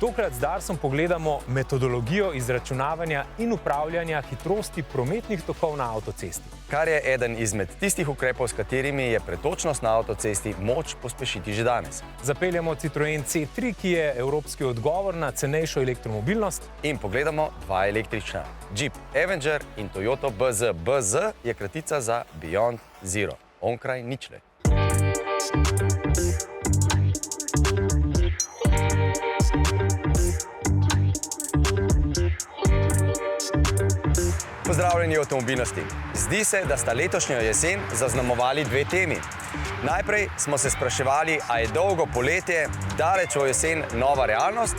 Tokrat z Darsom pogledamo metodologijo izračunavanja in upravljanja hitrosti prometnih tokov na avtocesti. Kar je eden izmed tistih ukrepov, s katerimi je pretočnost na avtocesti moč pospešiti že danes. Zapeljamo Citroen C3, ki je evropski odgovor na cenejšo elektromobilnost. In pogledamo dva električna. Jeep Avenger in Toyota BZ. BZ je kratica za Beyond Zero, onkraj ničle. Pozdravljeni avtomobilnosti. Zdi se, da sta letošnjo jesen zaznamovali dve temi. Najprej smo se spraševali, a je dolgo poletje, daleč v jesen nova realnost,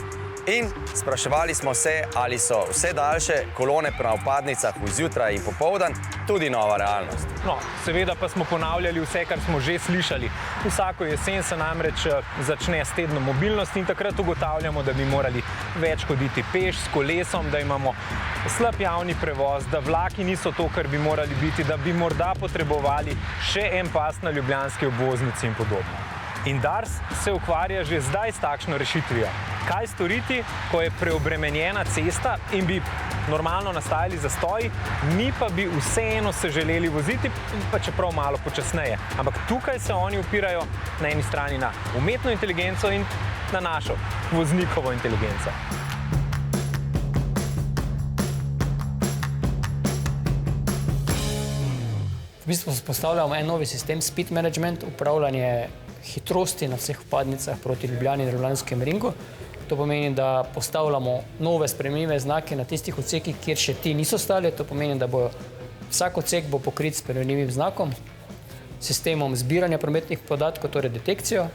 in spraševali smo se, ali so vse daljše kolone na vpadnicah vzjutraj in popoldan tudi nova realnost. No, seveda pa smo ponavljali vse, kar smo že slišali. Vsako jesen se namreč začne s tednom mobilnosti in takrat ugotavljamo, da bi morali več hoditi peš, s kolesom, da imamo slab javni prevoz, da vlaki niso to, kar bi morali biti, da bi morda potrebovali še en pas na ljubljanski obvoznici in podobno. In Dars se ukvarja že zdaj s takšno rešitvijo. Kaj storiti, ko je preobremenjena cesta in bi normalno nastajali zastoji, mi pa bi vseeno se želeli voziti, pa čeprav malo počasneje. Ampak tukaj se oni opirajo na eni strani na umetno inteligenco in na našo voznikovo inteligenco. V bistvu postavljamo en novi sistem speed management, upravljanje hitrosti na vseh vpadnicah proti Ljubljani in Ljubljanskem ringu. To pomeni, da postavljamo nove spremljive znake na tistih odsekih, kjer še ti niso stali. To pomeni, da vsak odsek bo pokrit s spremljivim znakom, sistemom zbiranja prometnih podatkov, torej detekcijo,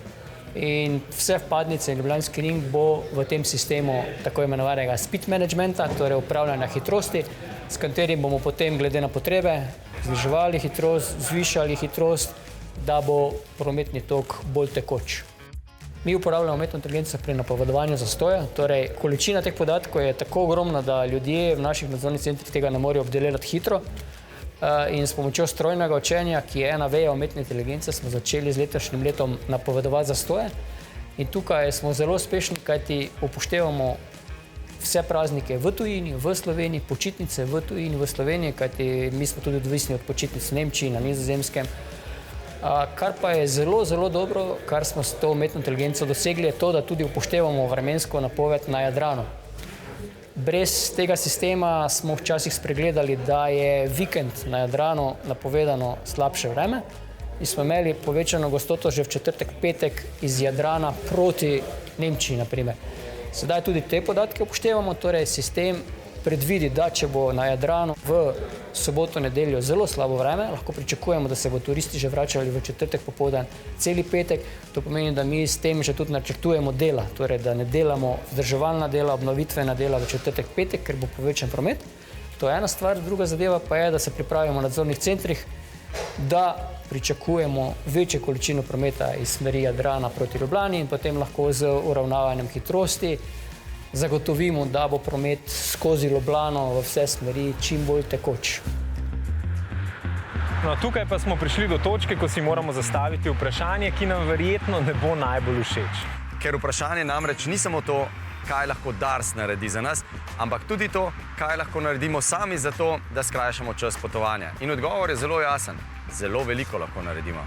in vse vpadnice in Ljubljanski ring bo v tem sistemu tako imenovanega speed managementa, torej upravljanja hitrosti, s katerim bomo potem glede na potrebe zniževali hitrost, zvišali hitrost, da bo prometni tok bolj tekoč. Mi uporabljamo umetno inteligenco pri napovedovanju zastoja, torej količina teh podatkov je tako ogromna, da ljudje v naših nadzornih centrih tega ne morejo obdelati hitro, in s pomočjo strojnega učenja, ki je ena veja umetne inteligence, smo začeli z letošnjim letom napovedovati zastoje. In tukaj smo zelo uspešni, kajti upoštevamo vse praznike v tujini, v Sloveniji, počitnice v tujini, v Sloveniji, kajti mi smo tudi odvisni od počitnic v Nemčiji, na Nizozemskem. Kar pa je zelo, zelo dobro, kar smo s to umetno inteligenco dosegli, je to, da tudi upoštevamo vremensko napoved na Jadranu. Brez tega sistema smo včasih spregledali, da je vikend na Jadranu napovedano slabše vreme in smo imeli povečano gostoto že v četrtek, petek iz Jadrana proti Nemčiji, naprimer. Sedaj tudi te podatke upoštevamo, torej sistem predvidi, da če bo na Jadranu v soboto, nedeljo zelo slabo vreme, lahko pričakujemo, da se bo turisti že vračali v četrtek popoldan celi petek. To pomeni, da mi s tem že tudi načrtujemo dela, torej da ne delamo vzdrževalna dela, obnovitvena dela v četrtek, petek, ker bo povečan promet. To je ena stvar, druga zadeva pa je, da se pripravimo v nadzornih centrih, da pričakujemo večjo količino prometa iz smeri Jadrana proti Ljubljani in potem lahko z uravnavanjem hitrosti zagotovimo, da bo promet skozi Ljubljano v vse smeri čim bolj tekoč. No, tukaj pa smo prišli do točke, ko si moramo zastaviti vprašanje, ki nam verjetno ne bo najbolj všeč. Ker vprašanje namreč ni samo to, kaj lahko Dars naredi za nas, ampak tudi to, kaj lahko naredimo sami za to, da skrajšamo čas potovanja. In odgovor je zelo jasen. Zelo veliko lahko naredimo.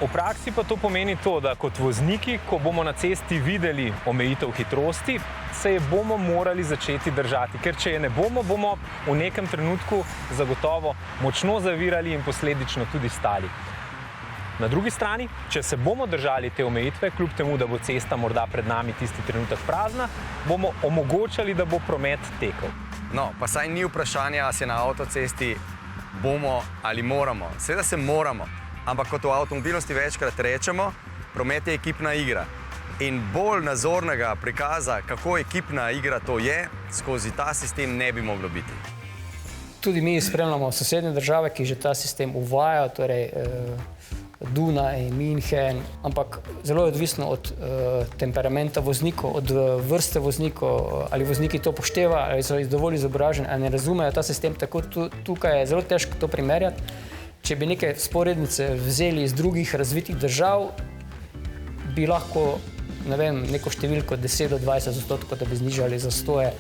V praksi pa to pomeni to, da kot vozniki, ko bomo na cesti videli omejitev hitrosti, se je bomo morali začeti držati. Ker če je ne bomo, bomo v nekem trenutku zagotovo močno zavirali in posledično tudi stali. Na drugi strani, če se bomo držali te omejitve, kljub temu, da bo cesta morda pred nami tisti trenutek prazna, bomo omogočali, da bo promet tekel. No, pa saj ni vprašanja, a se na avtocesti bomo ali moramo. Seveda se moramo, ampak kot v avtomobilnosti večkrat rečemo, promet je ekipna igra. In bolj nazornega prikaza, kako ekipna igra to je, skozi ta sistem ne bi moglo biti. Tudi mi spremljamo sosednje države, ki že ta sistem uvajajo, torej Dunaj, München, ampak zelo je odvisno od temperamenta voznikov, od vrste voznikov, ali vozniki to upoštevajo, ali so dovolj izobraženi, ali ne razumejo ta sistem. Tako tukaj je zelo težko to primerjati. Če bi neke sporednice vzeli iz drugih razvitih držav, bi lahko ne vem, neko številko 10 do 20%, da bi znižali zastoje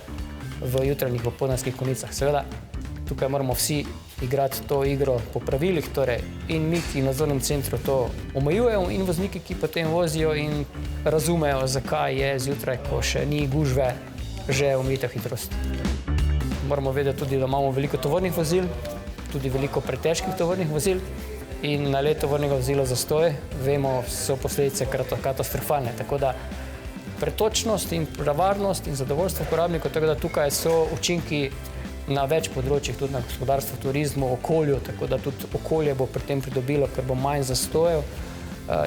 v jutranjih popoldanskih konicah. Seveda, tukaj moramo vsi igrati to igro po pravilih, torej in mi, ki v nadzornem centru to omejujemo, in vozniki, ki potem vozijo in razumejo, zakaj je zjutraj, ko še ni gužve, že omejitev hitrosti. Moramo vedeti tudi, da imamo veliko tovornih vozil, tudi veliko pretežkih tovornih vozil in na let tovornega vozila zastoj, vemo, so posledice katastrofalne. Tako da pretočnost in varnost in zadovoljstvo uporabnikov, tako da tukaj so učinki na več področjih, tudi na gospodarstvu, turizmu, okolju, tako da tudi okolje bo pri tem pridobilo, ker bo manj zastojev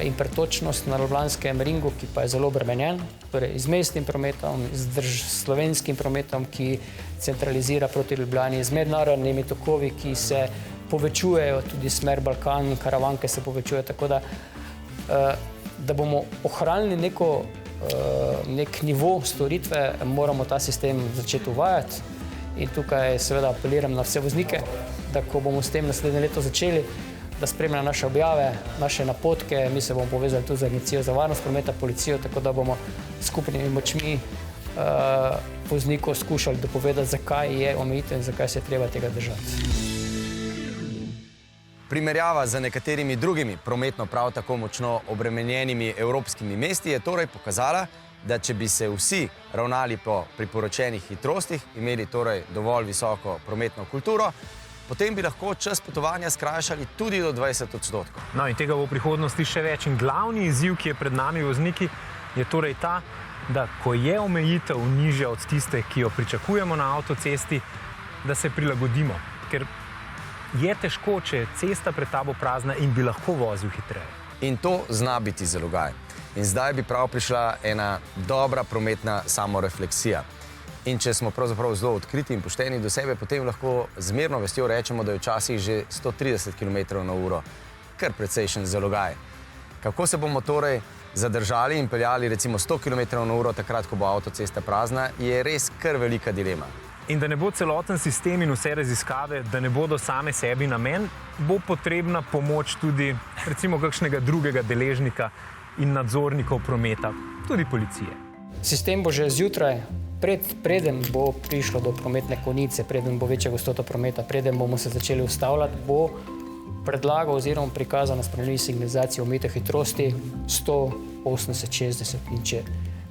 in pretočnost na ljubljanskem ringu, ki pa je zelo obremenjen, torej z mestnim prometom, z slovenskim prometom, ki centralizira proti Ljubljani, z mednarodnimi tokovi, ki se povečujejo, tudi smer Balkan, karavanke se povečuje, tako da bomo ohranili nek nivo storitve, moramo ta sistem začeti uvajati. In tukaj seveda apeliram na vse voznike, da ko bomo s tem naslednje leto začeli, da spremljajo naše objave, naše napotke, mi se bomo povezali tudi z Agencijo za varnost prometa, policijo, tako da bomo skupnimi močmi voznikov skušali dopovedati, zakaj je omejitev in zakaj se je treba tega držati. Primerjava z nekaterimi drugimi prometno prav tako močno obremenjenimi evropskimi mesti je torej pokazala, da če bi se vsi ravnali po priporočenih hitrostih, imeli torej dovolj visoko prometno kulturo, potem bi lahko čas potovanja skrajšali tudi do 20%. No, in tega bo v prihodnosti še več. In glavni izziv, ki je pred nami vozniki, je torej ta, da ko je omejitev nižja od tiste, ki jo pričakujemo na avtocesti, da se prilagodimo. Ker je težko, če je cesta pred tabo prazna in bi lahko vozil hitreje. In to zna biti zalogaj. In zdaj bi prav prišla ena dobra prometna samorefleksija. In če smo pravzaprav zelo odkriti in pošteni do sebe, potem lahko z mirno vestjo rečemo, da je včasih že 130 km/h kar precejšen zalogaj. Kako se bomo torej zadržali in peljali recimo 100 km/h takrat, ko bo avtocesta prazna, je res kar velika dilema. In da ne bo celoten sistem in vse raziskave, da ne bodo same sebi namen, bo potrebna pomoč tudi recimo kakšnega drugega deležnika in nadzornikov prometa, tudi policije. Sistem bo že zjutraj, preden bo prišlo do prometne konice, preden bo večja gostota prometa, preden bomo se začeli ustavljati, bo predlagal oziroma prikazal na spremljivi signalizaciji omejitev hitrosti 100, 80, 60. In če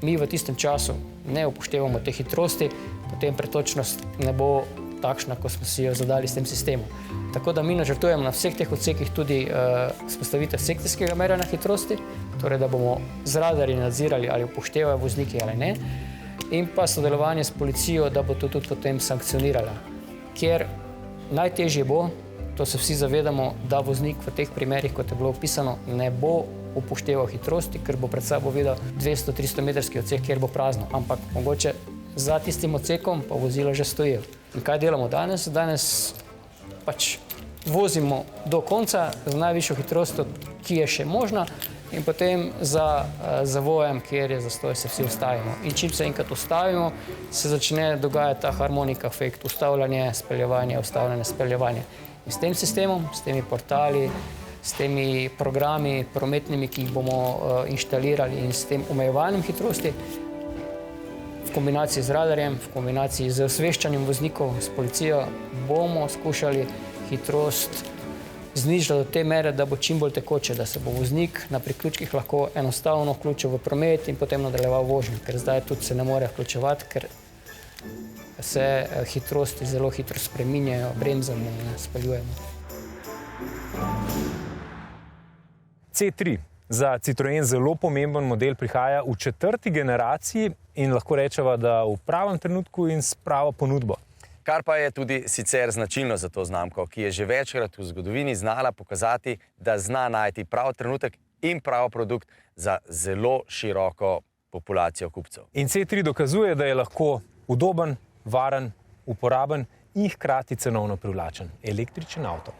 mi v tistem času ne upoštevamo te hitrosti, potem pretočnost ne bo takšna, ko smo si jo zadali s tem sistemom. Tako da mi načrtujemo na vseh teh odsekih tudi vzpostavitev sekcijskega merjenja hitrosti, torej da bomo z radarji nadzirali, ali upoštevajo vozniki ali ne, in pa sodelovanje s policijo, da bo to tudi potem sankcionirala. Ker najtežje bo, to se vsi zavedamo, da voznik v teh primerih, kot je bilo opisano, ne bo upošteval hitrosti, ker bo pred sabo videl 200-300 metrski odsek, kjer bo prazno, ampak mogoče za tistim odsekom pa vozila že stojijo. In kaj delamo danes? Danes pač vozimo do konca z najvišjo hitrostjo, ki je še možna, in potem za zavojem, kjer je zastoj, se vsi ustavimo. In čim se enkrat ustavimo, se začne dogajati ta harmonika efekt, ustavljanje, speljevanje, ustavljanje, speljevanje. In s tem sistemom, s temi portali, s temi programi prometnimi, ki jih bomo inštalirali, in s tem omejevanjem hitrosti, v kombinaciji z radarjem, v kombinaciji z osveščanjem voznikov, s policijo, bomo skušali hitrost znižati do te mere, da bo čim bolj tekoče, da se bo voznik na priključkih lahko enostavno vključil v promet in potem nadaljeval vožnjo, ker zdaj tudi se ne more vključevati, ker se hitrosti zelo hitro spreminjajo, bremzamo in speljujemo. C3 za Citroen zelo pomemben model prihaja v 4. generaciji in lahko rečeva, da v pravem trenutku in s pravo ponudbo. Kar pa je tudi sicer značilno za to znamko, ki je že večkrat v zgodovini znala pokazati, da zna najti prav trenutek in prav produkt za zelo široko populacijo kupcev. In C3 dokazuje, da je lahko udoben, varen, uporaben in hkrati cenovno privlačen. Električen avto.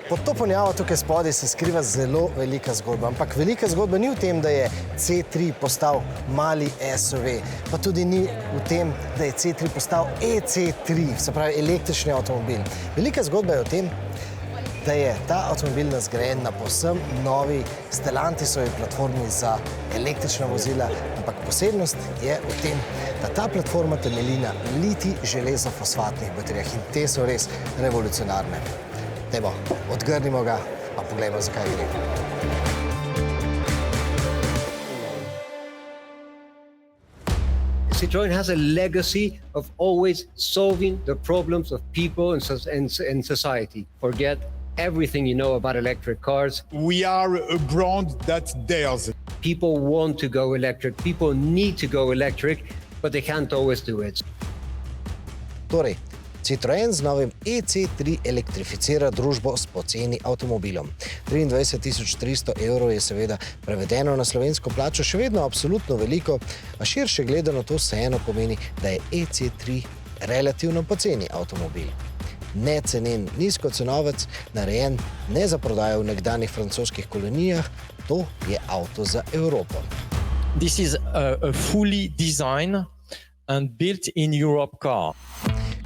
Pod to ponjavo tukaj spodaj se skriva zelo velika zgodba, ampak velika zgodba ni v tem, da je C3 postal mali SUV, pa tudi ni v tem, da je C3 postal EC3, se pravi električni avtomobil. Velika zgodba je v tem, da je ta avtomobil zgrajen na povsem novi Stellantisovi platformi za električna vozila, ampak posebnost je v tem, da ta platforma temelji na litij železofosfatnih baterijah in te so res revolucionarne. Dajmo, odgrnimo ga, pa poglejmo, zakaj gre. Citroën has a legacy of always solving the problems of people and society. Forget everything you know about electric cars. We are a brand that dares. People want to go electric. People need to go electric, but they can't always do it. Torej, Citroën z novim EC3 elektrificira družbo s poceni avtomobilom. 23 300 € je seveda prevedeno na slovensko plačo še vedno absolutno veliko, a širše gledano to vseeno pomeni, da je EC3 relativno poceni avtomobil. Necenen, nizkocenovec, narejen ne za prodajo v nekdanjih francoskih kolonijah, to je avto za Evropo. This is a fully designed and built in Europe car.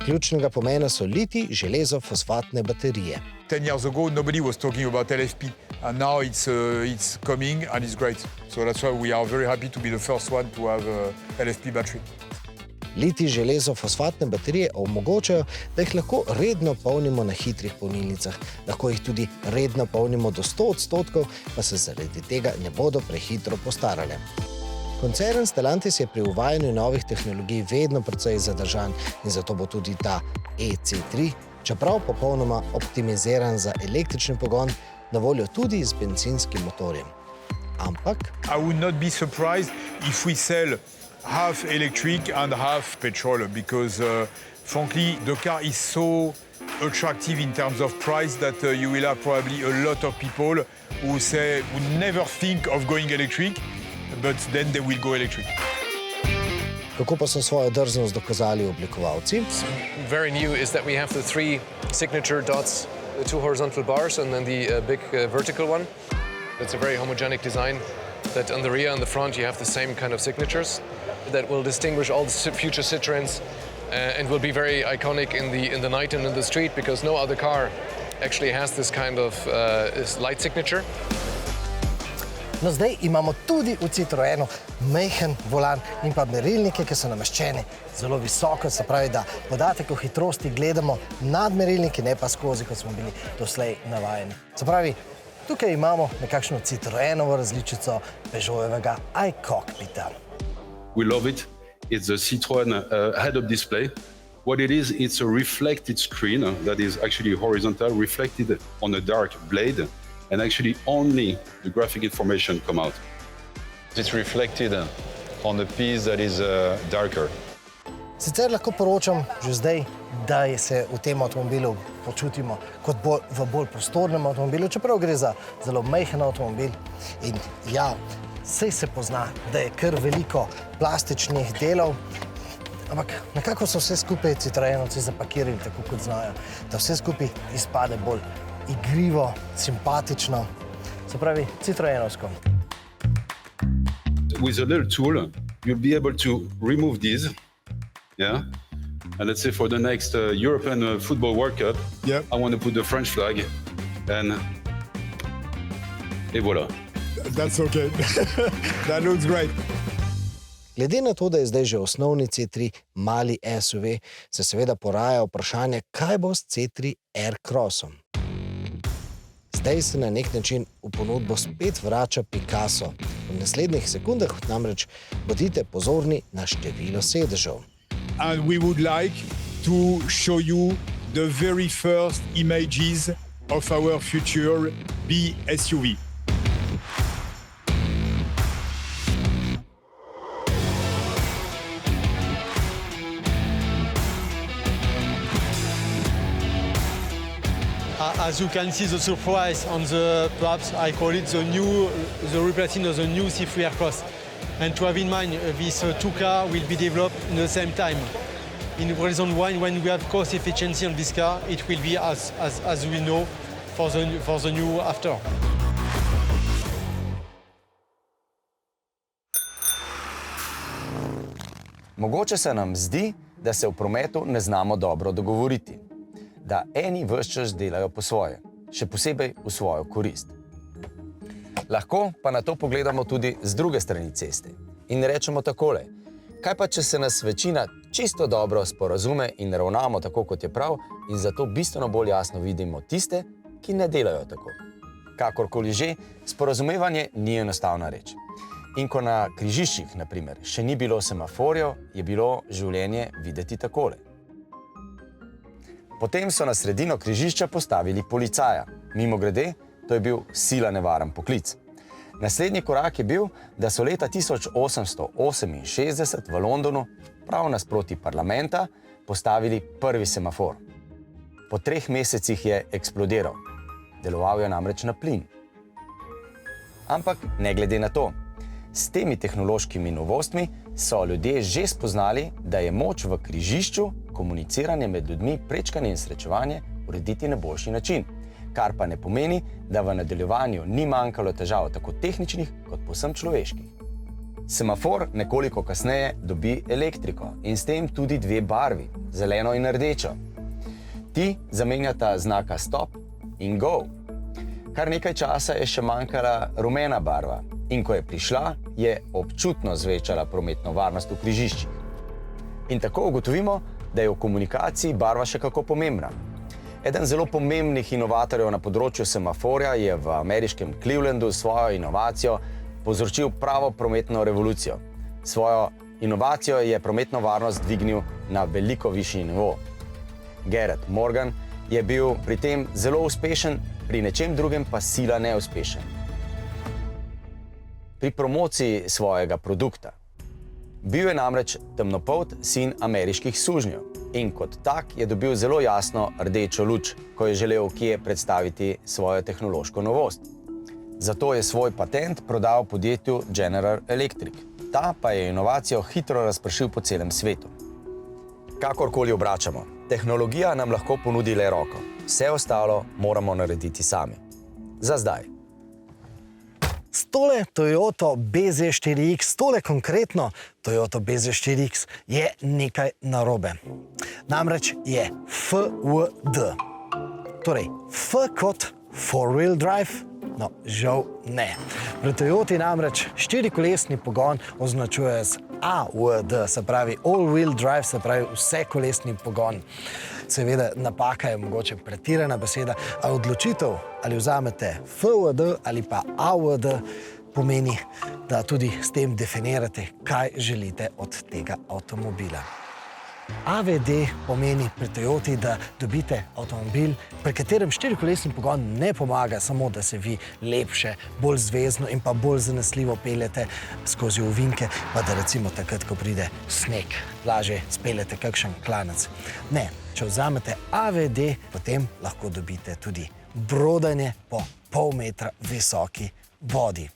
Ključnega pomena so litij železofosfatne baterije. 10 years ago, nobody was talking about LFP, and now it's coming and it's great. So that's why we are very happy to be the first one to have LFP battery. Litij železofosfatne baterije omogočajo, da jih lahko redno polnimo na hitrih polnilnicah. Lahko jih tudi redno polnimo do 100%, pa se zaradi tega ne bodo prehitro postarale. Koncern Stellantis je pri uvajanju novih tehnologij vedno precej zadržan in zato bo tudi ta EC3, čeprav popolnoma optimiziran za električni pogon, na voljo tudi z bencinskim motorjem. Ampak I would not be surprised if we sell half electric and half petrol because frankly the car is so attractive in terms of price that you will have probably a lot of people who would never think of going electric, but then they will go electric. kako pa so svojo drznost dokazali oblikovalci? Very new is that we have the 3 signature dots, the 2 horizontal bars and then the big vertical one. It's a very homogenic design that on the rear and the front you have the same kind of signatures that will distinguish all the future Citroëns and will be very iconic in the night and in the street because no other car actually has this kind of light signature. No, zdaj imamo tudi v Citroënu majhen volan in pa merilnike, ki so nameščeni zelo visoko, se pravi, da podatek o hitrosti gledamo nad merilniki, ne pa skozi, kot smo bili doslej navajeni. Se pravi, tukaj imamo nekakšno Citroënovo različico Peugeotovega iCockpita. We love it. It's a Citroën head-up display. What it is, it's a reflected screen that is actually horizontal, reflected on a dark blade, and actually only the graphic information come out. It's reflected on a piece that is darker. Sicer lahko poročam že zdaj, da se v tem avtomobilu počutimo kot v bolj prostornem avtomobilu, čeprav gre za zelo majhen avtomobil. In ja, saj se pozna, da je kar veliko plastičnih delov, ampak nekako so vse skupaj Citroënovci zapakirali tako, kot znajo, da vse skupaj izpade bolj igrivo, simpatično, se pravi Citroënovsko. With a little tool, you'll be able to remove these, yeah? And let's say for the next European Football World Cup, Yep. I want to put the French flag, and et voilà. That's okay. That looks great. Glede na to, da je zdaj že osnovni C3 mali SUV, se seveda poraja vprašanje, kaj bo s C3 Aircrossom. Zdaj se na nek način v ponudbo spet vrača Picasso. V naslednjih sekundah namreč bodite pozorni na število sedežev. And we would like to show you the very first images of our future B SUV. As you can see, the surprise on the, perhaps I call it the replacing of the new C3 Aircross. And to have in mind, these two cars will be developed in the same time. In reason why, when we have cost efficiency on this car, it will be as we know for the new after. Mogoče se nam zdi, da se v prometu ne znamo dobro dogovoriti, da eni ves čas delajo po svoje. še posebej v svojo korist. Lahko pa na to pogledamo tudi z druge strani ceste in rečemo takole: kaj pa, če se nas večina čisto dobro sporazume in ravnamo tako, kot je prav, in zato bistveno bolj jasno vidimo tiste, ki ne delajo tako. Kakorkoli že, sporazumevanje ni enostavna reč. In ko na križiščih, na primer, še ni bilo semaforjev, je bilo življenje videti takole. Potem so na sredino križišča postavili policaja. Mimogrede, to je bil sila nevaren poklic. Naslednji korak je bil, da so leta 1868 v Londonu, prav nasproti parlamenta, postavili prvi semafor. Po 3 mesecih je eksplodiral. Deloval je namreč na plin. Ampak ne glede na to, s temi tehnološkimi novostmi so ljudje že spoznali, da je moč v križišču komuniciranje med ljudmi, prečkanje in srečevanje urediti na boljši način. Kar pa ne pomeni, da v nadaljevanju ni manjkalo težav, tako tehničnih kot povsem človeških. Semafor nekoliko kasneje dobi elektriko in s tem tudi 2 barvi, zeleno in rdečo. Ti zamenjata znaka stop in go. Kar nekaj časa je še manjkala rumena barva in ko je prišla, je občutno zvečala prometno varnost v križiščih. In tako ugotovimo, da je v komunikaciji barva še kako pomembna. Eden zelo pomembnih inovatorjev na področju semaforja je v ameriškem Clevelandu svojo inovacijo povzročil pravo prometno revolucijo. Svojo inovacijo je prometno varnost dvignil na veliko višji nivo. Garrett Morgan je bil pri tem zelo uspešen, pri nečem drugem pa sila neuspešen. Pri promociji svojega produkta. Bil je namreč temnopolt sin ameriških sužnjev in kot tak je dobil zelo jasno rdečo luč, ko je želel kje predstaviti svojo tehnološko novost. Zato je svoj patent prodal podjetju General Electric. Ta pa je inovacijo hitro razpršil po celem svetu. Kakorkoli obračamo, tehnologija nam lahko ponudi le roko. Vse ostalo moramo narediti sami. Za zdaj. S tole Toyoto BZ4X, s tole konkretno Toyoto BZ4X je nekaj narobe. Namreč je FWD. Torej, F kot four-wheel drive, no, žal ne. Pri Toyoti namreč 4-kolesni pogon označuje z AWD, se pravi all-wheel drive, se pravi vsekolesni pogon. Seveda, napaka je mogoče pretirana beseda, a odločitev, ali vzamete FWD ali pa AWD, pomeni, da tudi s tem definirate, kaj želite od tega avtomobila. AWD pomeni pri Toyoti, da dobite avtomobil, pri katerem 4-kolesni pogon ne pomaga samo, da se vi lepše, bolj zvezno in pa bolj zanesljivo peljete skozi ovinke, pa da recimo takrat, ko pride sneg, lažje speljete kakšen klanec. Ne, če vzamete AWD, potem lahko dobite tudi brodanje po pol metra visoki vodi.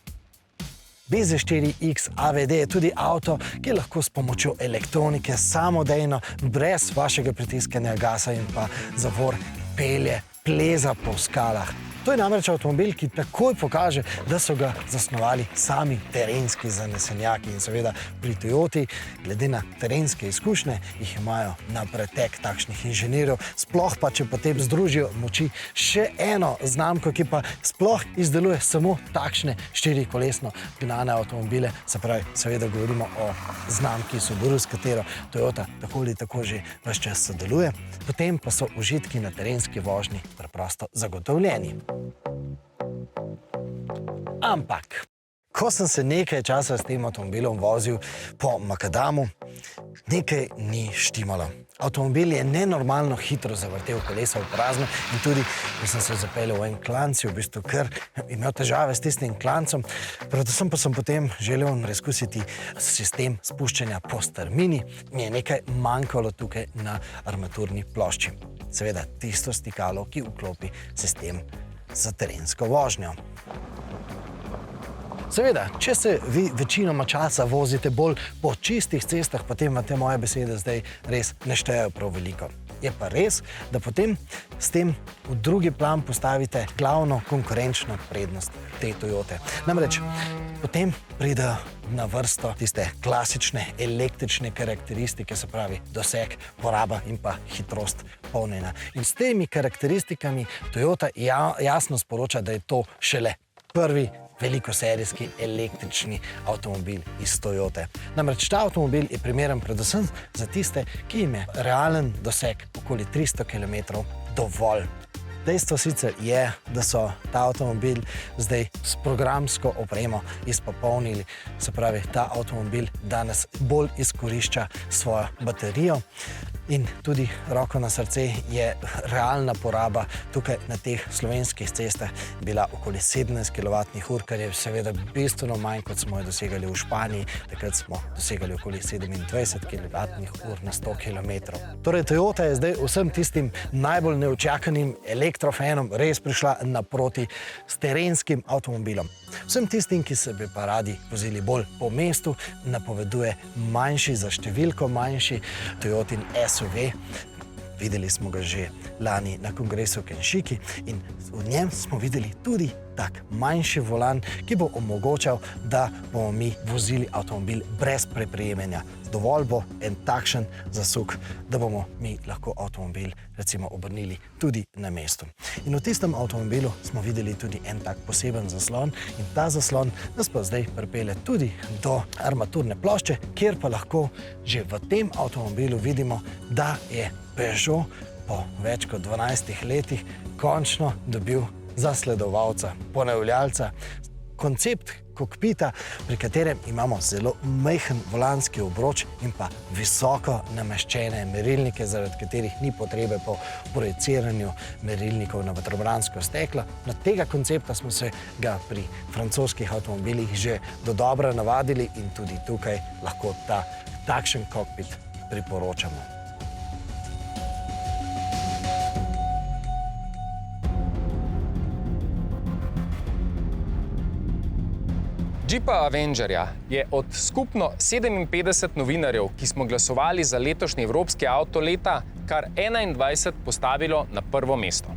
BZ4X AWD je tudi avto, ki lahko s pomočjo elektronike samodejno, brez vašega pritiskanja gasa in pa zavor, pelje, pleza po skalah. To je namreč avtomobil, ki takoj pokaže, da so ga zasnovali sami terenski zanesenjaki. In seveda pri Toyoti, glede na terenske izkušnje, jih imajo na pretek takšnih inženirjev. Sploh pa, če potem združijo moči še eno znamko, ki pa sploh izdeluje samo takšne 4-kolesno gnane avtomobile. Se pravi, seveda govorimo o znamki Subaru, s katero Toyota tako ali tako že ves čas sodeluje. Potem pa so užitki na terenski vožnji preprosto zagotovljeni. Ampak, ko sem se nekaj časa s tem avtomobilom vozil po makadamu, nekaj ni štimalo. Avtomobil je nenormalno hitro zavrtel kolesa v prazno in tudi, ko sem se zapeljal v en klanc, v bistvu kar imel težave s tistim klancem. Predvsem pa sem potem želel preizkusiti sistem spuščanja po strmini. Mi je nekaj manjkalo tukaj na armaturni plošči. Seveda tisto stikalo, ki vklopi sistem za terensko vožnjo. Seveda, če se vi večinoma časa vozite bolj po čistih cestah, potem te moje besede zdaj res ne štejejo prav veliko. Je pa res, da potem s tem v drugi plan postavite glavno konkurenčno prednost te Toyote. Namreč potem pridejo na vrsto tiste klasične električne karakteristike, se pravi doseg, poraba in pa hitrost polnjenja. In s temi karakteristikami Toyota jasno sporoča, da je to šele prvi velikoserijski električni avtomobil iz Toyote. Namreč ta avtomobil je primeren predvsem za tiste, ki jim je realen doseg okoli 300 km dovolj. Dejstvo sicer je, da so ta avtomobil zdaj s programsko opremo izpopolnili. Se pravi, ta avtomobil danes bolj izkorišča svojo baterijo in tudi roko na srce je realna poraba tukaj na teh slovenskih cestah bila okoli 17 kWh, kar je seveda bistveno manj, kot smo jo dosegali v Španiji. Takrat smo dosegali okoli 27 kWh na 100 km. Torej, Toyota je zdaj vsem tistim najbolj neučakanim elektrofenom res prišla naproti s terenskim avtomobilom. Vsem tistim, ki se bi pa radi vozili bolj po mestu, napoveduje manjši, za številko manjši Toyotin SUV. Videli smo ga že lani na kongresu v Kenšiki in v njem smo videli tudi tak manjši volan, ki bo omogočal, da bomo mi vozili avtomobil brez preprijemanja. Dovolj bo en takšen zasuk, da bomo mi lahko avtomobil recimo obrnili tudi na mestu. In v tistem avtomobilu smo videli tudi en tak poseben zaslon in ta zaslon nas pa zdaj pripelje tudi do armaturne plošče, kjer pa lahko že v tem avtomobilu vidimo, da je Peugeot po več kot 12 letih končno dobil zasledovalca, ponavljalca, koncept kokpita, pri katerem imamo zelo majhen volanski obroč in pa visoko nameščene merilnike, zaradi katerih ni potrebe po projiciranju merilnikov na vetrobransko steklo. Na tega koncepta smo se ga pri francoskih avtomobilih že dodobra navadili in tudi tukaj lahko takšen kokpit priporočamo. Jeepa Avengerja je od skupno 57 novinarjev, ki smo glasovali za letošnji evropski avto leta, kar 21 postavilo na prvo mesto.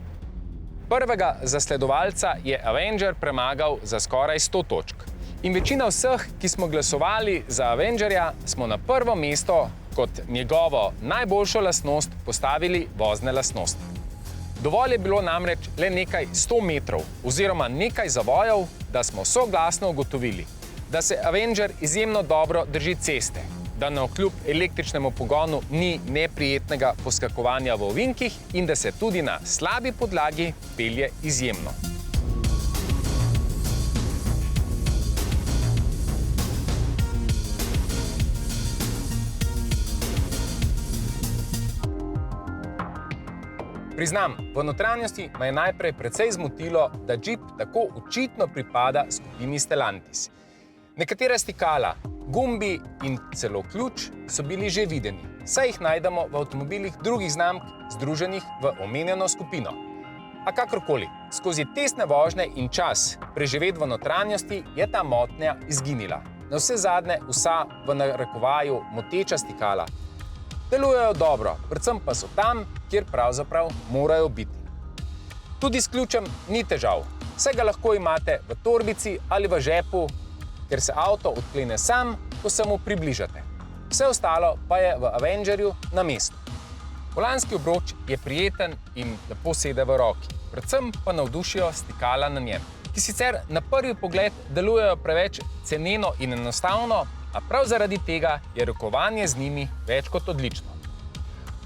Prvega zasledovalca je Avenger premagal za skoraj 100 točk. In večina vseh, ki smo glasovali za Avengerja, smo na prvo mesto kot njegovo najboljšo lastnost postavili vozne lastnosti. Dovolj je bilo namreč le nekaj 100 metrov oziroma nekaj zavojev, da smo soglasno ugotovili, da se Avenger izjemno dobro drži ceste, da navkljub električnemu pogonu ni neprijetnega poskakovanja v ovinkih in da se tudi na slabi podlagi pelje izjemno. Priznam, v notranjosti me je najprej precej zmotilo, da Jeep tako očitno pripada skupini Stellantis. Nekatera stikala, gumbi in celo ključ so bili že videni, saj jih najdemo v avtomobilih drugih znamk združenih v omenjeno skupino. A kakorkoli, skozi testne vožnje in čas preživet v notranjosti je ta motnja izginila. Navsezadnje vsa v narekovaju moteča stikala delujejo dobro, predvsem pa so tam, kjer pravzaprav morajo biti. Tudi s ključem ni težav, saj ga lahko imate v torbici ali v žepu, ker se avto odklene sam, ko se mu približate. Vse ostalo pa je v Avengerju na mestu. Volanski obroč je prijeten in lepo sede v roki, predvsem pa navdušijo stikala na njem, ki sicer na prvi pogled delujejo preveč ceneno in enostavno, a prav zaradi tega je rokovanje z njimi več kot odlično.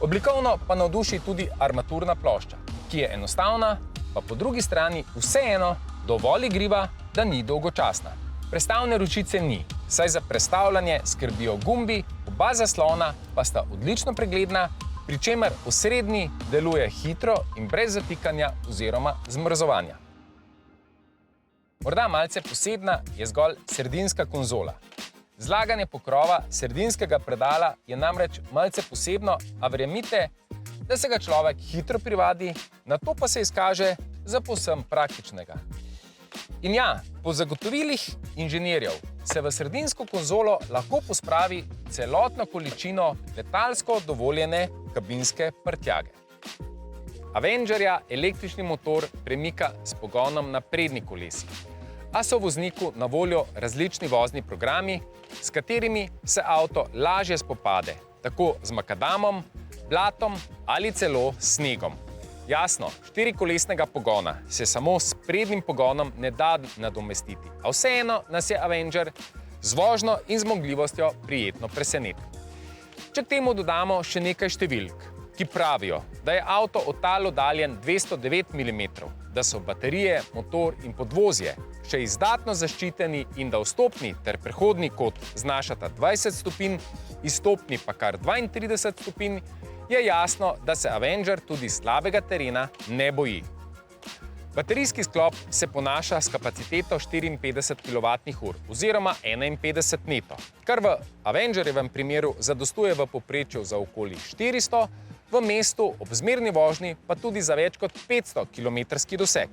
Oblikovno pa navduši tudi armaturna plošča, ki je enostavna, pa po drugi strani vseeno dovolj igriva, da ni dolgočasna. Prestavne ročice ni, saj za prestavljanje skrbijo gumbi, oba zaslona pa sta odlično pregledna, pri čemer osrednji deluje hitro in brez zatikanja oziroma zmrzovanja. Morda malce posebna je zgolj sredinska konzola. Zlaganje pokrova sredinskega predala je namreč malce posebno, a verjemite, da se ga človek hitro privadi, nato pa se izkaže za povsem praktičnega. In ja, po zagotovilih inženirjev se v sredinsko konzolo lahko pospravi celotno količino letalsko dovoljene kabinske prtljage. Avengerja električni motor premika s pogonom na prednji kolesi, a so vozniku na voljo različni vozni programi, s katerimi se avto lažje spopade, tako z makadamom, blatom ali celo snegom. Jasno, štirikolesnega pogona se samo s prednjim pogonom ne da nadomestiti, a vseeno nas je Avenger z vožnjo in zmogljivostjo prijetno presenetil. Če k temu dodamo še nekaj številk, ki pravijo, da je avto od tal oddaljen 209 mm, da so baterije, motor in podvozje še izdatno zaščiteni in da vstopni ter prehodni kot znašata 20 stopinj, izstopni pa kar 32 stopinj, je jasno, da se Avenger tudi slabega terena ne boji. Baterijski sklop se ponaša s kapaciteto 54 kWh oziroma 51 neto, kar v Avengerjevem primeru zadostuje v povprečju za okoli 400, v mestu ob zmerni vožnji pa tudi za več kot 500 km doseg.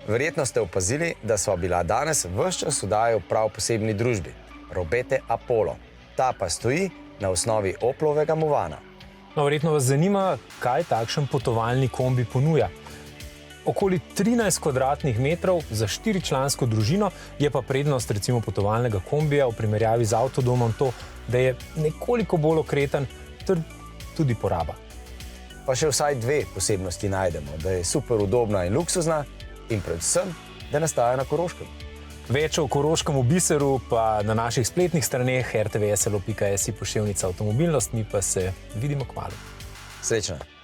Verjetno ste opazili, da sva bila danes ves čas vdaje v prav posebni družbi, Robete Apollo. Ta pa stoji na osnovi Oplovega Movana. No, verjetno vas zanima, kaj takšen potovalni kombi ponuja. Okoli 13 kvadratnih metrov za 4-člansko družino je pa prednost recimo potovalnega kombija v primerjavi z avtodomom to, da je nekoliko bolj okreten ter tudi poraba. Pa še vsaj dve posebnosti najdemo, da je super udobna in luksuzna in predvsem, da nastaja na Koroškem. Več o koroškem biseru pa na naših spletnih straneh rtvslo.si/avtomobilnost, mi pa se vidimo kmalu. Srečno!